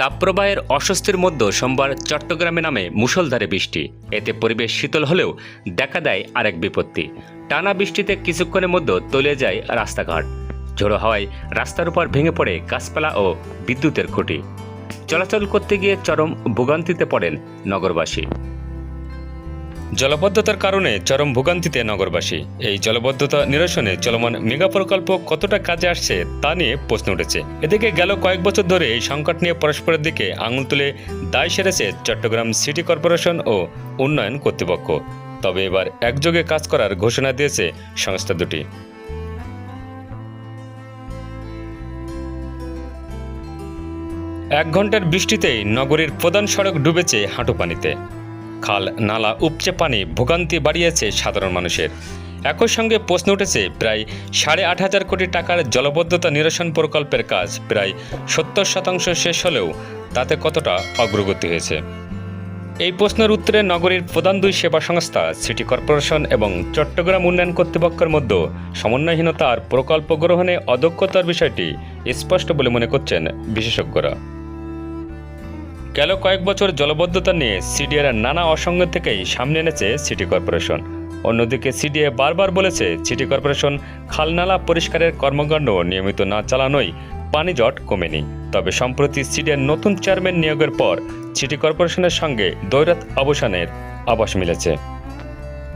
তাপপ্রবাহের অস্বস্তির মধ্যে সোমবার চট্টগ্রামে নামে মুষলধারে বৃষ্টি। এতে পরিবেশ শীতল হলেও দেখা দেয় আরেক বিপত্তি। টানা বৃষ্টিতে কিছুক্ষণের মধ্যে তলিয়ে যায় রাস্তাঘাট। ঝোড়ো হাওয়ায় রাস্তার উপর ভেঙে পড়ে গাছপালা ও বিদ্যুতের খুঁটি। চলাচল করতে গিয়ে চরম ভোগান্তিতে পড়েন নগরবাসী। জলবদ্ধতার কারণে চরম ভোগান্তিতে নগরবাসী। এই জলবদ্ধতা নিরসনে চলমান মেগা প্রকল্প কতটা কাজে আসছে তা নিয়ে প্রশ্ন উঠেছে। এদিকে গেল কয়েক বছর ধরে এই সংকট নিয়ে পরস্পরের দিকে আঙুল তুলে দায় সেরেছে চট্টগ্রাম সিটি কর্পোরেশন ও উন্নয়ন কর্তৃপক্ষ। তবে এবার একযোগে কাজ করার ঘোষণা দিয়েছে সংস্থা দুটি। 1 ঘন্টার বৃষ্টিতেই নগরীর প্রধান সড়ক ডুবেছে হাঁটু পানিতে। খাল নালা উপচে পানি ভোগান্তি বাড়িয়েছে সাধারণ মানুষের। একই সঙ্গে প্রশ্ন উঠেছে, প্রায় 8,500 কোটি টাকার জলবদ্ধতা নিরসন প্রকল্পের কাজ প্রায় 70% শেষ হলেও তাতে কতটা অগ্রগতি হয়েছে। এই প্রশ্নের উত্তরে নগরীর প্রধান দুই সেবা সংস্থা সিটি কর্পোরেশন এবং চট্টগ্রাম উন্নয়ন কর্তৃপক্ষের মধ্যে সমন্বয়হীনতা আর প্রকল্প গ্রহণে অদক্ষতার বিষয়টি স্পষ্ট বলে মনে করছেন বিশেষজ্ঞরা। গেল কয়েক বছর জলবদ্ধতা নিয়ে সিডিএর নানা অসঙ্গতি থেকেই সামনে এনেছে সিটি কর্পোরেশন। অন্যদিকে সিডিএ বারবার বলেছে সিটি কর্পোরেশন খালনালা পরিষ্কারের কর্মকাণ্ড নিয়মিত না চালানোই পানিজট কমেনি। তবে সম্প্রতি সিডিএর নতুন চেয়ারম্যান নিয়োগের পর সিটি কর্পোরেশনের সঙ্গে দ্বৈরথ অবসানের আভাস মিলেছে।